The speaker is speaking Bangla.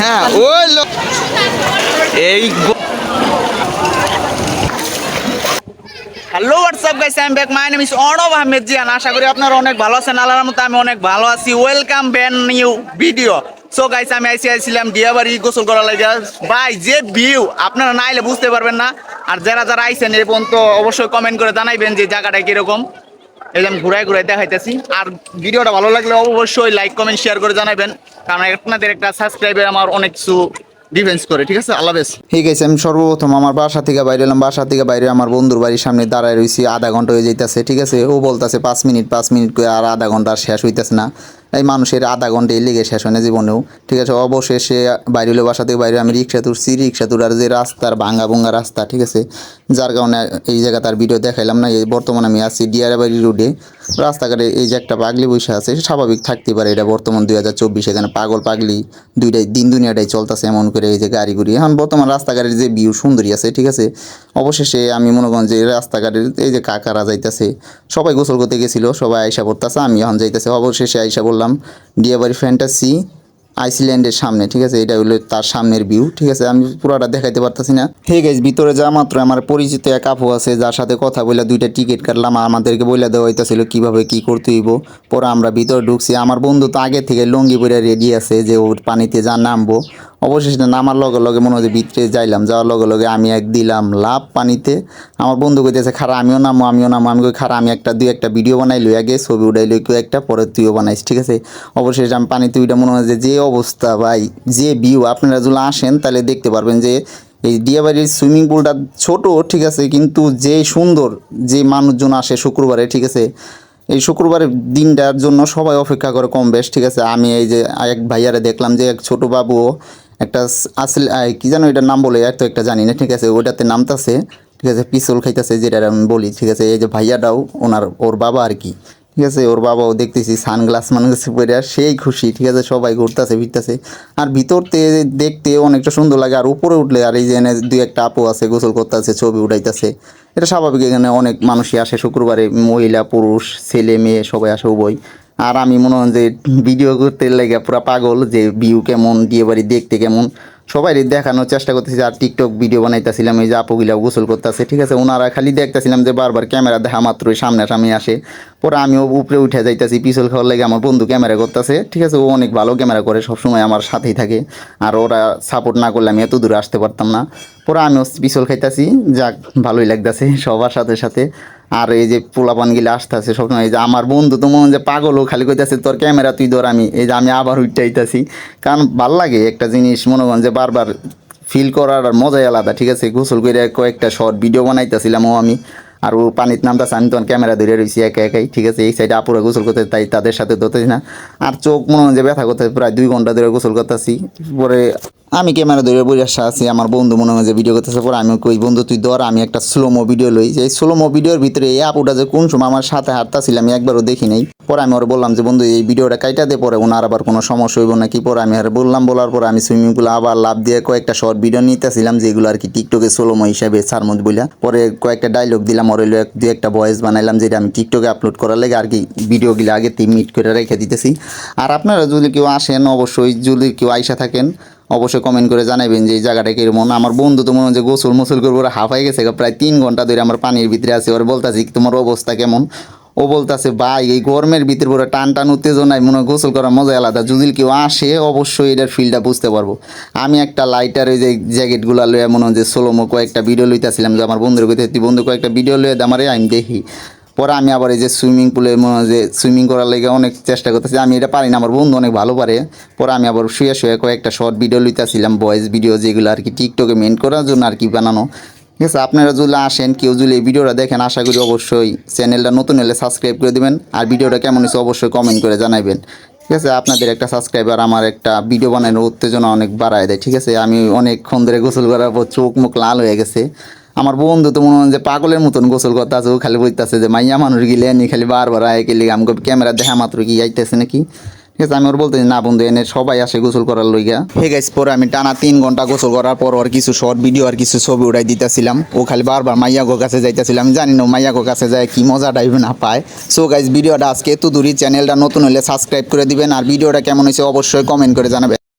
হ্যাঁ ওই এই hello WhatsApp guys, I am back. My name is Arnab Ahmed জিয়ান। আশা করি আপনারা অনেক ভালো আছেন। আল্লাহর রহমতে আমি অনেক ভালো আছি। ওয়েলকাম ব্যান নিউ ভিডিও। সো গাইস, আমি আইছিলাম দিয়াবাড়ি গোসল করার লাগে। ভাই যে ভিউ আপনারা না আইলে বুঝতে পারবেন না। আর যারা যারা আইছেন এই পর্যন্ত অবশ্যই কমেন্ট করে জানাইবেন যে জায়গাটা কিরকম। এই যে আমি ঘুরাই ঘুরাই দেখাইতেছি। আর ভিডিওটা ভালো লাগলে অবশ্যই লাইক কমেন্ট শেয়ার করে জানাবেন, কারণ আপনাদের একটা সাবস্ক্রাইবার আমার অনেক কিছু ডিফেন্স করে। ঠিক আছে, আল্লাহ হাফেজ। ঠিক আছে, আমি সর্বপ্রথম আমার বাসা থেকে বাইরে এলাম। বাসা থেকে বাইরে আমার বন্ধুর বাড়ির সামনে দাঁড়ায় রয়েছি। আধা ঘন্টা হয়ে যাইতেছে। ঠিক আছে, ও বলতেছে 5 মিনিট করে, আর আধা ঘন্টা শেষ হইতেছে না। এই মানুষের আধা ঘন্টায় লেগে শেষ হয় না জীবনেও। ঠিক আছে, অবশেষে বাইরে হলো। বাসা থেকে বাইরে আমি রিক্সা তুলছি। রিক্সা তোলার যে রাস্তার ভাঙ্গা ভুঙ্গা রাস্তা, ঠিক আছে, যার কারণে এই জায়গা তার ভিডিও দেখাইলাম না। এই বর্তমানে আমি আছি ডিয়ারবাড়ি রোডে। রাস্তাঘাটে এই যে একটা পাগলি বসে আছে, স্বাভাবিক থাকতে পারে। এটা বর্তমান 2024, এখানে পাগল পাগলি দুইটাই দিন দুনিয়াটাই চলতেছে এমন করে। এই যে গাড়ি ঘুরি এখন বর্তমান রাস্তাঘাটের যে ভিউ সুন্দরী আছে। ঠিক আছে, অবশেষে আমি মনে করেন যে রাস্তাঘাটের এই যে কাকারা যাইতেছে, সবাই গোসল করতে গেছিল, সবাই আইসা পড়তেছে, আমি এখন যাইতেছে। অবশেষে আইসা বললাম ডিয়াবাড়ি ফ্যান্টাসি আইসল্যান্ডের সামনে। ঠিক আছে, এটা হলো তার সামনের ভিউ। ঠিক আছে, আমি পুরোটা দেখাইতে পারতেছি না। ঠিক আছে, ভিতরে যাওয়া মাত্র আমার পরিচিত এক আপু আছে, যার সাথে কথা বলে 2টা টিকিট কাটলাম। আমাদেরকে বলে দেওয়া হইতেছিল কীভাবে কী করতে হইব। পরে আমরা ভিতরে ঢুকছি। আমার বন্ধু তো আগে থেকে লুঙ্গি পরে রেডি আছে যে ও পানিতে যা নামবো। অবশেষে নামার লগে লগে মনে হচ্ছে ভিতরে যাইলাম। যাওয়ার লগে লগে আমি এক দিলাম লাভ পানিতে। আমার বন্ধু কইতেছে খারা আমিও নামো আমিও নামো। আমি কই খারা আমি একটা ভিডিও বানাইলো, আগে ছবি উঠাইলো কেউ একটা, পরে তুইও বানাইস। ঠিক আছে, অবশেষে আমি পানিতে উইটা মনে হয় যে অবস্থা ভাই, যে ভিউ আপনারা যদি আসেন তাহলে দেখতে পারবেন যে এই দিয়াবাড়ির সুইমিং পুলটা ছোট, ঠিক আছে, কিন্তু যে সুন্দর, যে মানুষজন আসে শুক্রবারে। ঠিক আছে, এই শুক্রবারের দিনটার জন্য সবাই অপেক্ষা করে কম বেশ। ঠিক আছে, আমি এই যে এক ভাইয়ারে দেখলাম যে এক ছোটো বাবুও একটা আসলে কি জানো এটার নাম বলে, এত একটা জানি না। ঠিক আছে, ওইটাতে নামতাছে। ঠিক আছে, পিছল খাইতেছে যেটা আমি বলি। ঠিক আছে, এই যে ভাইয়াটাও ওর বাবা আর কি। ঠিক আছে, ওর বাবাও দেখতেছি সানগ্লাস মানুষ পরে সেই খুশি। ঠিক আছে, সবাই ঘুরতেছে ফিরতেছে। আর ভিতরতে দেখতে অনেকটা সুন্দর লাগে। আর উপরে উঠলে আর এই যে এনে 2-1টা আপু আছে গোসল করতেছে, ছবি উঠাইতেছে। এটা স্বাভাবিক, এখানে অনেক মানুষই আসে শুক্রবারে, মহিলা পুরুষ ছেলে মেয়ে সবাই আসে উভয়। আর আমি মনে হয় যে ভিডিও করতে লেগে পুরো পাগল, যে ভিউ কেমন, বিয়ে বাড়ি দেখতে কেমন, সবাই দেখানোর চেষ্টা করতেছি। আর টিকটক ভিডিও বানাইতেছিলাম, এই যে আপুগুলা গোসল করতেছে। ঠিক আছে, ওনারা খালি দেখতেছিলাম যে বারবার ক্যামেরা দেখা মাত্রই সামনাসামনি আসে। পরে আমিও উপরে উঠে যাইতেছি পিছল খাওয়ার লাগে। আমার বন্ধু ক্যামেরা করতেছে। ঠিক আছে, ও অনেক ভালো ক্যামেরা করে, সবসময় আমার সাথেই থাকে। আর ওরা সাপোর্ট না করলে আমি এত দূরে আসতে পারতাম না। পরে আমিও পিছল খাইতেছি, যাক ভালোই লাগতেছে সবার সাথে সাথে। আর এই যে পোলাপানগুলো আসতেছে সবসময়। এই যে আমার বন্ধু তো মনে হয় যে পাগলও, খালি কইতেছে তোর ক্যামেরা তুই ধর। আমি এই যে আমি আবার উঠতেইতাছি, কারণ ভাল লাগে একটা জিনিস মনে করেন যে বারবার ফিল করার আর মজাই আলাদা। ঠিক আছে, গোসল করে কয়েকটা শর্ট ভিডিও বানাইতেছিলাম ও আমি। আর ও পানিতে নামতেছে, আমি তখন ক্যামেরা ধরে রয়েছি একা একাই। ঠিক আছে, এই সাইডে আপুরা গোসল করতে, তাই তাদের সাথে ধরতেছি না। আর চোখ মনে হয় যে ব্যথা করতে, প্রায় 2 ঘন্টা ধরে গোসল করতেছি। পরে আমি ক্যামেরা ধরে বসে আছি, আমার বন্ধু মনে হয় যে ভিডিও করতেছে। পরে আমি কই বন্ধু তুই ধর, আমি একটা স্লোমো ভিডিও লই। এই স্লোমো ভিডিওর ভিতরে এই আপুটা যে কোন সময় আমার সাথে হাঁটতাছিল আমি একবারও দেখি নাই। পরে আমি ওর বললাম যে বন্ধু এই ভিডিওটা কাইটা দে, পরে ওনার আবার কোনো সমস্যা হইব নাকি। পরে আমি আর বললাম, বলার পরে আমি সুইমিং পুলে আবার লাভ দিয়ে কয়েকটা শর্ট ভিডিও নিতেছিলাম, যেগুলো আর কি টিকটকে স্লোমো হিসাবে সারমত বইলা। পরে কয়েকটা ডায়লগ দিলাম, ওর 2-1টা ভয়েস বানাইলাম, যেটা আমি টিকটকে আপলোড করার লাগে আর কি। ভিডিওগুলো আগে 3 মিনিট করে রেখে দিতেছি। আর আপনারা যদি কেউ আসেন, অবশ্যই যদি কেউ আইসা থাকেন, অবশ্যই কমেন্ট করে জানাবেন যে এই জায়গাটা কিরকম। আমার বন্ধু তো মনে হয় যে গোসল মোসল করবো, ওরা হাঁপাই গেছে। প্রায় 3 ঘন্টা ধরে আমার পানির ভিতরে আছে। ওরা বলতেছি তোমার অবস্থা কেমন। ও বলতেছে ভাই এই গরমের ভিতরে পুরো টান টান উত্তেজনায় মনে হয় গোসল করার মজা আলাদা। যদি কেউ আসে অবশ্যই এটার ফিলটা বুঝতে পারবো। আমি একটা লাইটার ওই যে জ্যাকেটগুলো লয়ে মনে হয় যে সোলোমো কয়েকটা ভিডিও লইতেছিলাম, যে আমার বন্ধুর কইতে তুই বন্ধু কয়েকটা ভিডিও লয়ে আমারে আমি দেখি। পরে আমি আবার এই যে সুইমিং পুলে মনে হয় যে সুইমিং করার লেগে অনেক চেষ্টা করতেছি। আমি এটা পারি না, আমার বন্ধু অনেক ভালো পারে। পরে আমি আবার শুয়ে শুয়ে কয়েকটা শর্ট ভিডিও লইতেছিলাম, ভয়েস ভিডিও, যেগুলো আর কি টিকটকে মেন করার জন্য আর কি বানানো। ঠিক আছে, আপনারা যদি আসেন, কেউ যদি এই ভিডিওটা দেখেন, আশা করি অবশ্যই চ্যানেলটা নতুন হলে সাবস্ক্রাইব করে দেবেন। আর ভিডিওটা কেমন হয়েছে অবশ্যই কমেন্ট করে জানাবেন। ঠিক আছে, আপনাদের একটা সাবস্ক্রাইবার আমার একটা ভিডিও বানানোর উত্তেজনা অনেক বাড়ায় দেয়। ঠিক আছে, আমি অনেকক্ষণ ধরে গোসল করার পর চোখ মুখ লাল হয়ে গেছে। আমার বন্ধু তো মনে হয় যে পাগলের মতন গোসল করতে আছে। ও খালি বলতেছে যে মাইয়া মানুষ গিলে এনে খালি বারবার আয় গেলে আমাকে ক্যামেরা দেখা মাত্র কি আইতেছে নাকি। ঠিক আছে, আমি ওর বলতেছি না বন্ধু এনে সবাই আসে গোসল করার লইগা। হে গাইস, পরে আমি টানা 3 ঘন্টা গোসল করার পর ওর কিছু শর্ট ভিডিও আর কিছু ছবি উঠাই দিতেছিলাম। ও খালি বারবার মাইয়াগো কাছে যাইতেছিলাম, আমি জানি না মাইয়াগো কাছে যায় কি মজা টাইপে না পায়। সো গাইস, ভিডিওটা আজকে এত দূরই। চ্যানেলটা নতুন হলে সাবস্ক্রাইব করে দিবেন। আর ভিডিওটা কেমন হয়েছে অবশ্যই কমেন্ট করে জানাবেন।